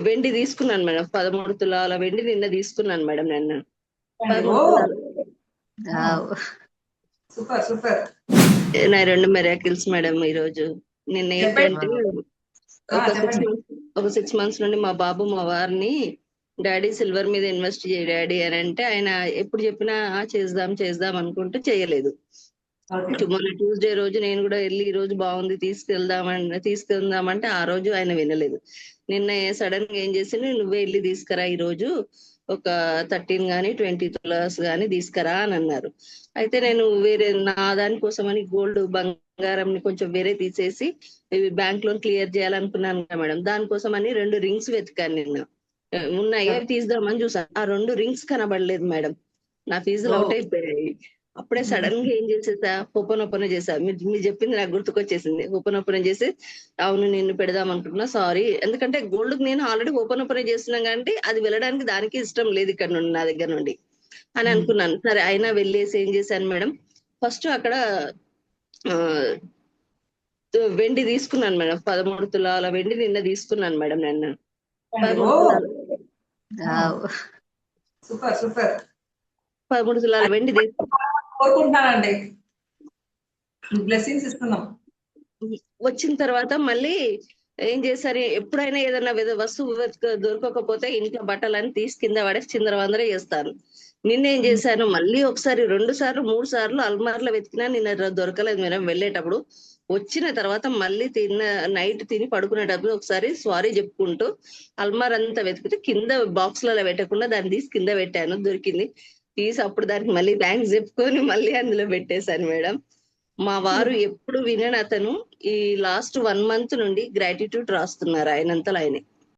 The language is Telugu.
వెండి తీసుకున్నాను మేడం. 13 తులాల వెండి నిన్న తీసుకున్నాను మేడం నేను. అండి. ఓ 13 తులాలు. Super super. నా 2 మిరాకిల్స్ మేడం ఈరోజు. నిన్న చెప్పండి. ఏంటంటే ఒక సిక్స్ చెప్పండి. మంత్స్ ఒక 6 మంత్స్ నుండి మా బాబు మా వారిని డాడీ సిల్వర్ మీద ఇన్వెస్ట్ చేయ డాడీ అని అంటే ఆయన ఎప్పుడు చెప్పినా చేద్దాం చేద్దాం అనుకుంటూ చేయలేదు. ఓకే. మొన్న ట్యూస్డే రోజు నేను కూడా వెళ్ళి ఈ రోజు బాగుంది తీసుకెళ్దామంటే ఆ రోజు ఆయన వినలేదు. నిన్న సడన్ గా ఏం చేసి నువ్వే వెళ్ళి తీసుకురా ఈ రోజు ఒక 13 గానీ 20 తులాస్ గానీ తీసుకురా అని అన్నారు. అయితే నేను వేరే నా దానికోసం అని గోల్డ్ బంగారం ని కొంచెం వేరే తీసేసి బ్యాంక్ లోన్ క్లియర్ చేయాలనుకున్నాను కదా మేడం. దానికోసం అని 2 రింగ్స్ వెతికాను నిన్న. ఉన్నాయి అవి తీద్దామని చూసాను. ఆ 2 రింగ్స్ కనబడలేదు మేడం. నా ఫీజులు ఓ. అవుట్ అయిపోయాయి. అప్పుడే సడన్ గా ఏం చేసేసా, ఒప్పనొప్పన చేశా. మీరు చెప్పింది నాకు గుర్తుకొచ్చేసింది. ఒప్పనొప్పన చేసి అవును నిన్ను పెడదాం అనుకుంటున్నా సారీ, ఎందుకంటే గోల్డ్ నేను ఆల్రెడీ ఓపెన్ చేస్తున్నాం కాబట్టి అది వెళ్ళడానికి దానికి ఇష్టం లేదు ఇక్కడ నుండి నా దగ్గర నుండి అని అనుకున్నాను. సరే అయినా వెళ్ళేసి ఏం చేశాను మేడం, ఫస్ట్ అక్కడ ఆ వెండి తీసుకున్నాను మేడం. 13 తులాల వెండి నిన్న తీసుకున్నాను మేడం నేను. అండి. ఓ 13 తులాలు. Super super. 13 తులాల వెండి కోరుకుంటున్నానండి. బ్లెస్సింగ్స్ ఇస్తున్నాం. వచ్చిన తర్వాత మళ్ళీ ఏం చేశారు, ఎప్పుడైనా ఏదైనా వస్తువు దొరకకపోతే ఇంట్లో బట్టలని తీసి కింద పడేసి చిందరవందర చేస్తాను. నిన్నేం చేశాను, మళ్ళీ ఒకసారి 2 సార్లు 3 సార్లు అల్మార్లో వెతికినా నిన్న దొరకలేదు మేడం. వెళ్ళేటప్పుడు వచ్చిన తర్వాత మళ్ళీ నైట్ తిని పడుకునేటప్పుడు ఒకసారి సారీ చెప్పుకుంటూ అల్మార్ అంతా వెతికితే కింద బాక్స్లలో పెట్టకుండా దాన్ని తీసి కింద పెట్టాను, దొరికింది. తీసి అప్పుడు దానికి మళ్ళీ థ్యాంక్స్ చెప్పుకొని మళ్ళీ అందులో పెట్టేశాను మేడం. మా వారు ఎప్పుడు వినని అతను ఈ లాస్ట్ 1 మంత్ నుండి గ్రాటిట్యూడ్ రాస్తున్నారు ఆయనంతలో ఆయనే.